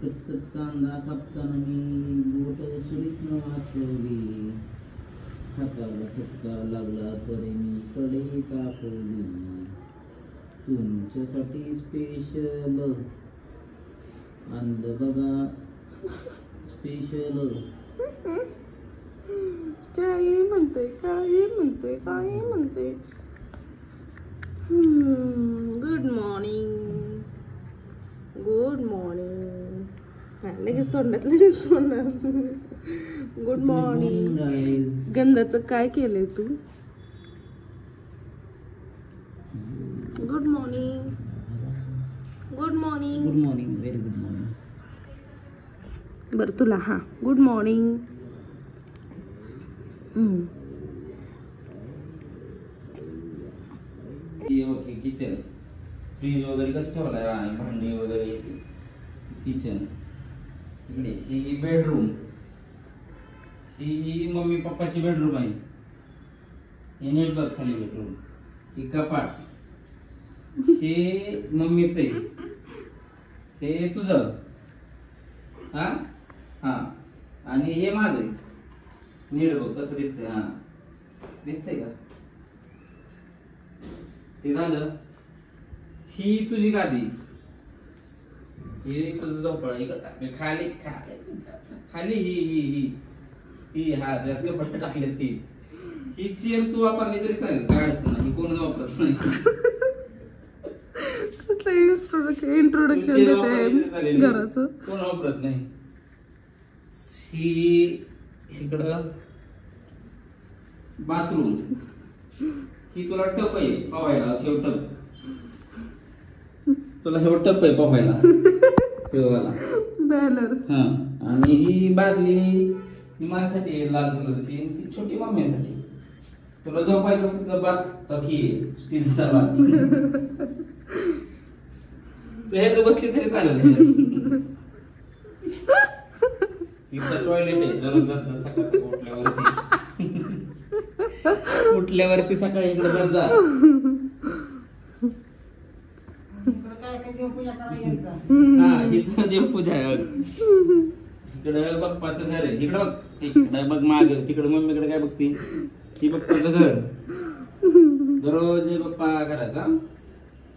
कचकच कांदा कापताना मी बोट सुरीत वाचवली, हाताला चटका लागला तरी मी कढई कापवली, तुमच्यासाठी स्पेशल आणलं बघा स्पेशल. काही म्हणते गुड मॉर्निंग लगेच तोंडातलं सोडणार. Good morning. गंधाचं काय केलंय तू? Good morning. Good morning very good morning. बरं तुला हा good morning. Okay kitchen fridge वगैरे कसं ठेवलाय, भांडी वगैरे किचन. इकडे ही बेडरूम, ही मम्मी पप्पाची बेडरूम आहे. हे नेट बघ खाली बेडरूम. ही कपाट हे मम्मीच आहे, हे तुझं हा हा आणि हे माझं. नीट बघ कसं दिसतंय. हा दिसतंय का? ते झालं. ही तुझी गादी, ही तुझं झोपळा. इकडे खाली खाली ही ही ही ही हा कपडे टाकले ती. ही चेअर तू वापरली तरी चालेल, काय अडचण नाही. कोण वापरत नाही. इंट्रोडक्शन देते घराचं, कोण वापरत नाही. ही इकडं बाथरूम. ही तुला टप आहे पवायला, ठेव टप. तुला हे टप आहे पवायला ठेवायला बॅलर. हा आणि ही बादली ही माझ्यासाठी लाल कलरची, ती छोटी मम्मीसाठी. तुला झोपायचं असेल तर बात की स्टीलचा बात. तू ह्यात बसली तरी चालेल. इथं टॉयलेट आहे, दररोज जात सकाळी उठल्यावरती सकाळी इकडे जात जा. हा इथं देवपूजा आहे. इकडे बाप्पाचं घर आहे. इकडे बघ, इकडे बघ माग, तिकडे मम्मीकडे काय बघती, ही बाप्पाचं घर. दररोज बाप्पा करायचा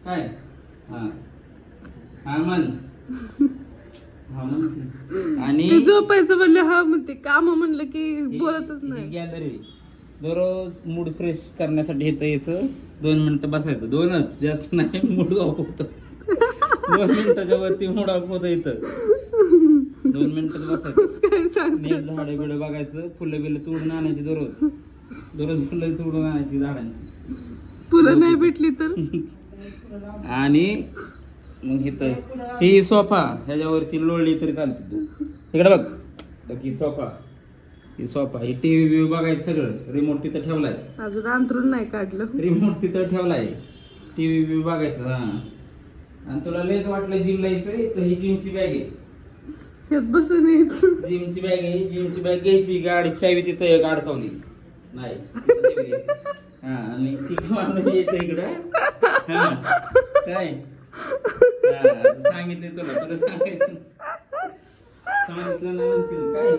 काय. हा हा म्हण, हा म्हण. आणि झोपायचं म्हणलं हा म्हणते, काम म्हणलं की बोलतच नाही. गॅलरी दररोज मूड फ्रेश करण्यासाठी येतं यायचं. 2 मिनिटं बसायचं, 2च जास्त नाही. मूड ऑफ होतं. 2 मिनिटाच्या वरती मूड ऑफ होतं इथं. 2 मिनिटं बसायचं. नीट झाडे बिडे बघायचं, फुलं बिलं तोडून आणायची. दररोज फुलं तोडून आणायची झाडांची. फुलं नाही भेटली तर. आणि मग इथं ही सोफा, ह्याच्यावरती लोळली तरी चालते. तू इकडे बघ, ही सोफा, ही सोफा, ही टीव्ही बिव्ही बघायचं सगळं. रिमोट तिथं ठेवलाय, अजून अंतरून नाही काढलं. रिमोट तिथं ठेवलाय, टीव्ही बिव्ही बघायचं. हा आणि तुला लेट वाटलं जिमला यायचंय तर ही जिमची बॅग आहे, यात बसून यायचं. जिमची बॅग आहे. जिमची बॅग घ्यायची, गाडी चावी तिथं एक अडकवली नाही. हा आणि ती माणूस येतं इकडं. हा काय सांगितलं तुला, तुला सांगितलं ना म्हणतील काय.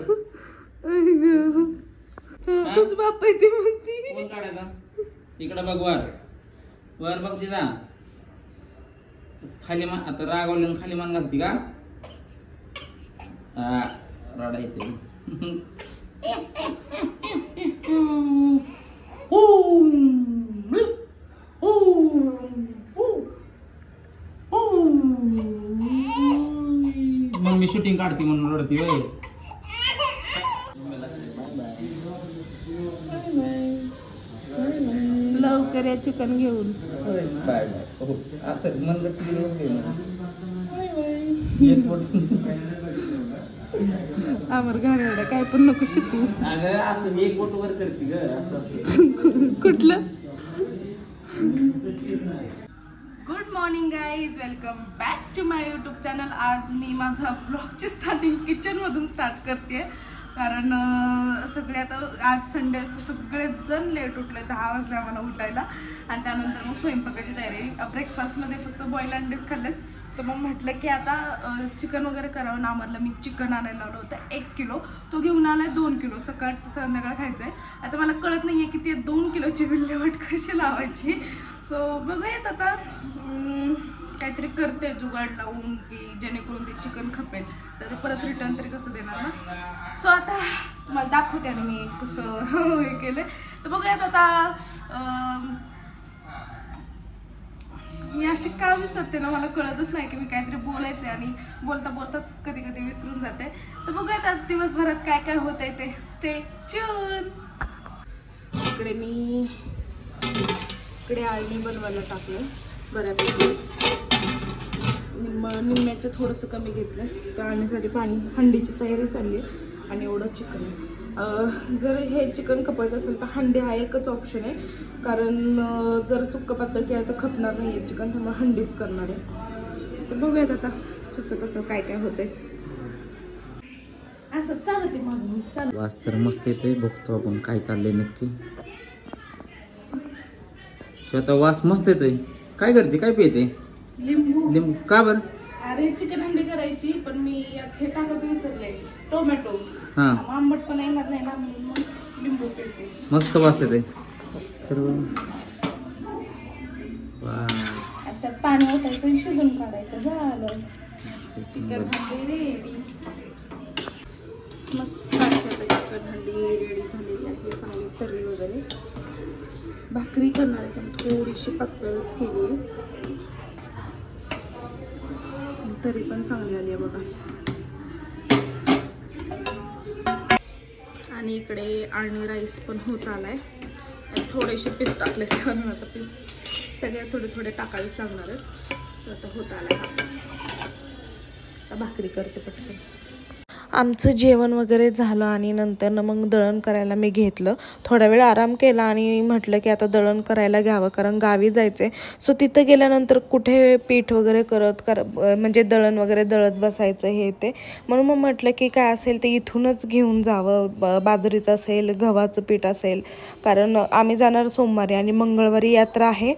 तुझ बाप ती म्हणती कोण काढायचा. इकडं बघ, वर बघ तिचा खाली मान. आता रागावले खाली मान घालती का. रडा येते. मम्मी शूटिंग काढते म्हणून रडती वय. लवकर या चिकन घेऊन. Bye bye. असं मन आमर घाणेरडा काय पण नको शिकू. अगं असं एक बोट वर करते ग. कुठलं. Good morning guys, welcome back to my YouTube channel. आज मी माझा ब्लॉगची स्टार्टिंग किचन मधून स्टार्ट करते. कारण सगळे आता आज संडे असं सगळेच जण लेट उठले, 10 वाजले आम्हाला उठायला. आणि त्यानंतर मग स्वयंपाकाची तयारी. ब्रेकफास्टमध्ये फक्त बॉईल अंडेच खाल्लेत. तर मग म्हटलं की आता चिकन वगैरे करावं. नामरला मी चिकन आणायला लावलं होतं 1 किलो, तो घेऊन आलाय 2 किलो. सकाळ संध्याकाळ खायचं आहे. आता मला कळत नाही आहे की ते 2 किलोची विल्हेवाट कशी लावायची. सो बघूयात आता काहीतरी करते जुगाड लावून की जेणेकरून ते चिकन खपेल. तर ते परत रिटर्न तरी कसं देणार ना. सो आता तुम्हाला दाखवते आणि मी कसं हे केलं. तर बघूयात आता. मी अशी का विसरते ना, मला कळतच नाही की मी काहीतरी बोलायचे आणि बोलता बोलताच कधी कधी विसरून जाते. तर बघूयात आज दिवसभरात काय काय होतंय ते. Stay tune. इकडे आळणी बनवायला टाकलं बऱ्यापैकी. निम्म्याचं थोडंसं कमी घेतलं. तर आणण्यासाठी पाणी, हंडीची तयारी चालली आहे. आणि एवढं चिकन. जर हे चिकन खपायचं असेल तर हंडी हा एकच ऑप्शन आहे. कारण जर सुक्क पातळ केलं तर खपणार नाही आहे चिकन, त्यामुळे हंडीच करणार आहे. तर बघूयात आता कसं कसं काय काय होतंय. असं चालते मग चाल. वास तर मस्त येते, बघतो आपण काय चाललंय नक्की. स्वतः वास मस्त येतोय. काय करते, काय पिते? लिंबू. का बरं? अरे चिकन हंडी करायची, पण मी यात हे टाकायचं विसरले, टोमॅटो. हा, आंबट पण येणार नाही ना, म्हणून मग लिंबू पिळते. मस्त वास येते सर्व. आता पाणी ओतायचं आणि शिजून काढायचं, झालं चिकन हंडी रेडी. मस्त चिकन हंडी रेडी झालेली आहे. चांगली तर्री वगैरे. भाकरी करणार आहे, पण थोडीशी पातळच केली आहे. तरी पण चांगली आली आहे बघा. आणि इकडे आळणी राईस पण होत आलाय. थोडेसे पीस टाकले कारण आता पीस सगळ्या थोडे थोडे टाकावेच लागणार आहेत. सो आता होत आलाय. आता भाकरी करते पटकन. आमचं जेवण वगैरे झालं आणि नंतर मग दळण करायला मी घेतलं. थोडा वेळ आराम केला आणि म्हटलं की आता दळण करायला घ्यावं, कारण गावी जायचं आहे. सो तिथं गेल्यानंतर कुठे पीठ वगैरे म्हणजे दळण वगैरे दळत बसायचं हे ते. म्हणून मग म्हटलं की काय असेल ते इथूनच घेऊन जावं. बाजरीचं असेल, गव्हाचं पीठ असेल, कारण आम्ही जाणार सोमवारी आणि मंगळवारी यात्रा आहे.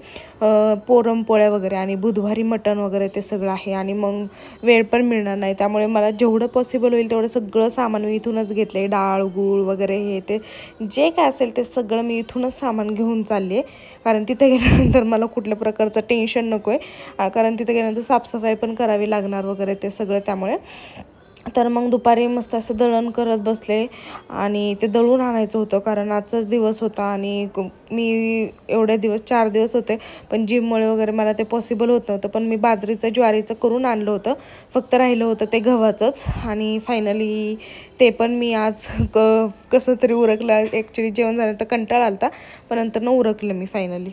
पुरणपोळ्या वगैरे आणि बुधवारी मटण वगैरे ते सगळं आहे. आणि मग वेळ पण मिळणार नाही. त्यामुळे मला जेवढं पॉसिबल होईल तेवढं सगळं सामान मी इथूनच घेतले. डाळ, गूळ वगैरे हे ते जे काय असेल ते सगळं मी इथूनच सामान घेऊन चालले. कारण तिथे गेल्यानंतर मला कुठल्या प्रकारचं टेन्शन नको आहे. कारण तिथे गेल्यानंतर साफसफाई पण करावी लागणार वगैरे ते सगळं. त्यामुळे तर मग दुपारी मस्त असं दळण करत बसले. आणि ते दळून आणायचं होतं कारण आजचाच दिवस होता. आणि मी एवढे दिवस 4 दिवस होते, पण जिममुळे वगैरे मला ते पॉसिबल होत नव्हतं. पण मी बाजरीचं ज्वारीचं करून आणलं होतं. फक्त राहिलं होतं ते गव्हाचंच. आणि फायनली ते पण मी आज कसं तरी उरकलं. ॲक्च्युली जेवण झालं तर कंटाळा आला होता, पण नंतर उरकलं मी फायनली.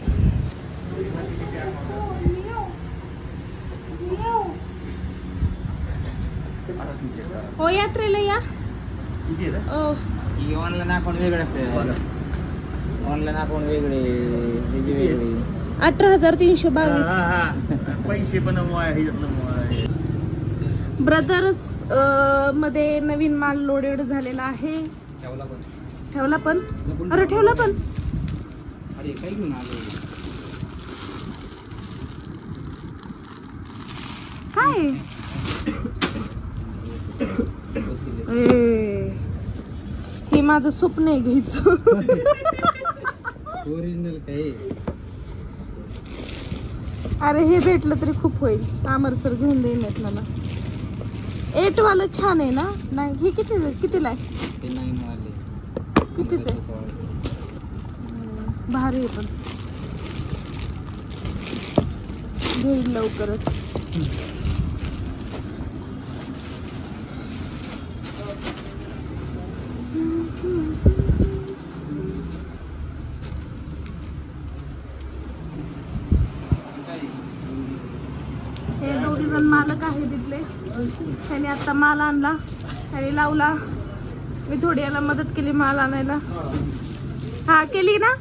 हो यात्रेला या. ऑनलाईन अकाउंट वेगळे असते. ऑनलाईन अकाउंट वेगळे. 18,322 पैसे पण ब्रदर्स मध्ये नवीन माल लोडेड झालेला आहे. ठेवला पण. अरे ठेवला पण. अरे काय घेऊन आलो. काय हे माझं स्वप्न आहे घ्यायचं. ओरिजिनल काय. अरे हे भेटलं तरी खूप होईल. आमर सर घेऊन देईन मला. 8 वाला छान आहे ना. नाही हे कितीला आहे? ते नाही मिळाले. कितीच आहे? भारी आहे पण घेईल लवकरच. हे 2 जण मालक आहे तिथले. त्याने आता माल आणला, त्याने लावला. मी थोडी याला मदत केली माल आणायला. हा केली ना.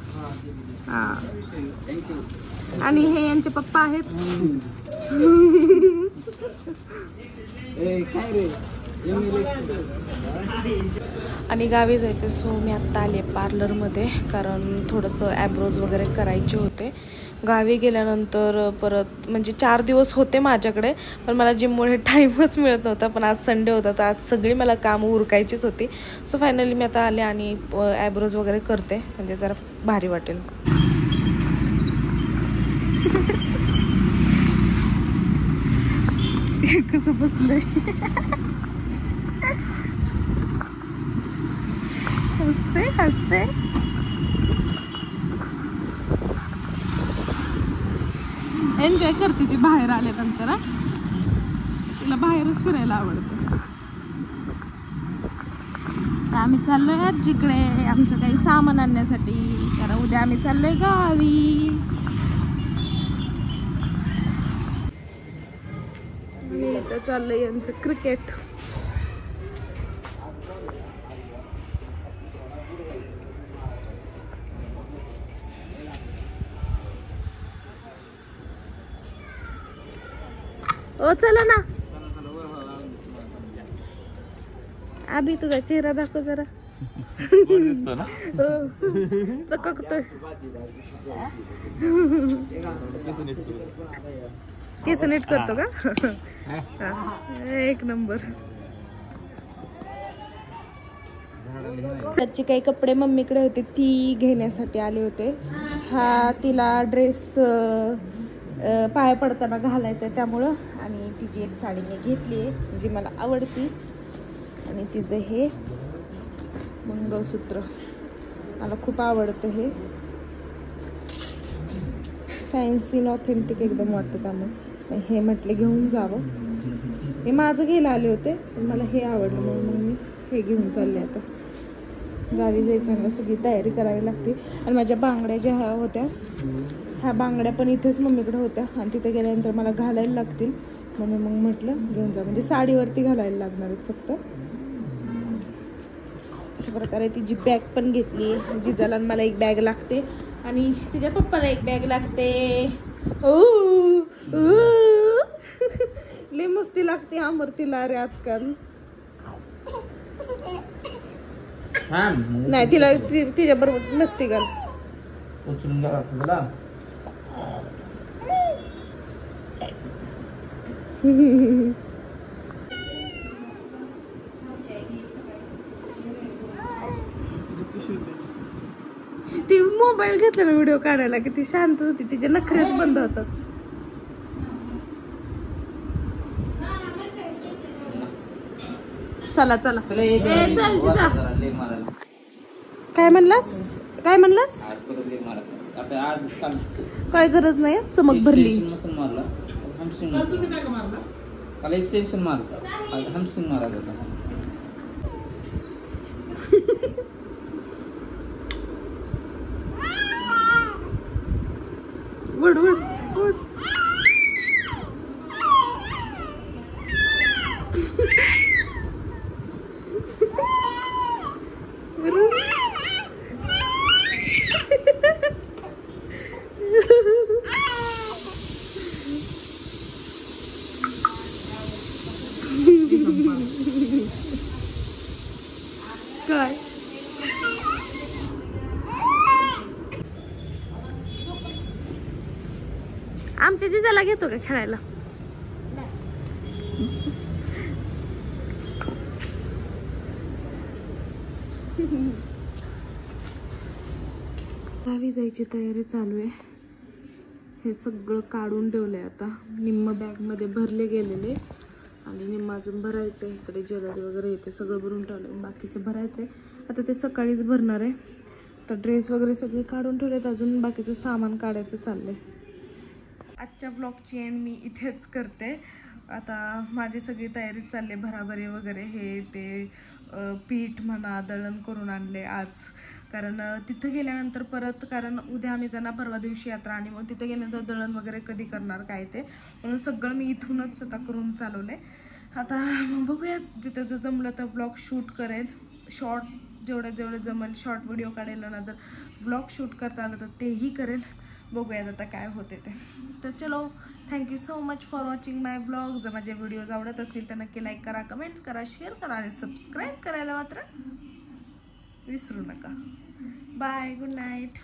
हा. आणि हे यांचे पप्पा आहेत. काय रे आणि गावी जायचं. सो मी आत्ता आले पार्लरमध्ये, कारण थोडंसं ॲब्रोज वगैरे करायचे होते. गावी गेल्यानंतर परत म्हणजे 4 दिवस होते माझ्याकडे, पण मला जिममुळे टाईमच मिळत नव्हता. पण आज संडे होता तर आज सगळी मला कामं उरकायचीच होती. सो फायनली मी आता आले आणि ॲब्रोज वगैरे करते, म्हणजे जरा भारी वाटेल. कसं बसलंय, हसते हसते. एन्जॉय करते ती बाहेर आल्यानंतर. तिला बाहेरच फिरायला आवडतं. आम्ही चाललोय आजीकडे आमचं काही सामान आणण्यासाठी, कारण उद्या आम्ही चाललोय गावी. आता चाललंय आमचं क्रिकेट. ओ चला ना. अभि तुझा चेहरा दाखव जरा. चककतोय. केस नीट करतो का? एक नंबर. सच्ची काही कपडे मम्मीकडे होते ती घेण्यासाठी आले होते. हा तिला ड्रेस पाया पडताना घालायचा आहे त्यामुळं. आणि तिची एक साडी मी घेतली आहे जी मला आवडती. आणि तिचं हे मंगळसूत्र मला खूप आवडतं. हे फॅन्सी आणि ऑथेंटिक एकदम वाटतं त्यामुळे हे म्हटले घेऊन जावं. हे माझं घ्यायला आले होते पण मला हे आवडलं म्हणून मग मी हे घेऊन चालले. आता गावी जायचं सगळी तयारी करावी लागते. आणि माझ्या बांगड्या ज्या होत्या ह्या बांगड्या पण इथेच मम्मीकडे होत्या आणि तिथे गेल्यानंतर मला घालायला लागतील म्हणून मग म्हटलं घेऊन जा. म्हणजे साडीवरती घालायला लागणार आहेत फक्त. अशा प्रकारे तिची बॅग पण घेतली. जिजाला मला एक बॅग लागते आणि तिच्या पप्पाला एक बॅग लागते. लय मस्ती लागते अमरतीला अरे आजकाल. नाही तिला तिच्या बरोबर मस्ती घाल. उचलून घ्या तुला. ती मोबाईल घेतला ना व्हिडिओ काढायला किती शांत होती. तिचे नखरेच बंद होतात. चला चला चल जिजा. काय म्हणलास काय म्हणलास? काय गरज नाही चमक भरली. काल एक्सटेन्शन मारलं हॅमस्ट्रिंग मारायला होता. वड वड वड. काय आमच्या जिजाला घेतो का खेळायला? गावी जायची तयारी चालू आहे. हे सगळं काढून ठेवलंय आता. निम्म बॅग मध्ये भरले गेलेले आणि निम्म अजून भरायचं आहे. इकडे ज्वेलरी वगैरे येते सगळं भरून ठेवलंय. बाकीचं भरायचंय आता. ते सकाळीच भरणार आहे. तर ड्रेस वगैरे सगळे काढून ठेवलेत. अजून बाकीचं सामान काढायचं चाललंय. आजच्या ब्लॉगची एंड मी इथेच करते. आता माझी सगळी तयारी चालली भराभरी वगैरे. हे ते पीठ म्हणा दळण करून आणले आज. कारण तिथं गेल्यानंतर परत कारण उद्या आम्ही जाणार परवा दिवशी यात्रा आणि मग तिथे गेल्यानंतर दळण वगैरे कधी करणार काय ते म्हणून सगळं मी इथूनच आता करून चालवलंय. आता मग बघूया तिथं जर जमलं तर ब्लॉग शूट करेल. शॉर्ट जेवढं जमेल शॉर्ट व्हिडिओ काढायला ना, तर व्लॉग शूट करता आलं तर तेही करेल. बघूयात आता काय होते ते. तर चलो, thank you so much for watching my blog. जर माझे व्हिडिओज आवडत असतील तर नक्की लाईक करा, कमेंट करा, शेअर करा आणि सबस्क्राईब करायला मात्र विसरू नका. Bye, good night.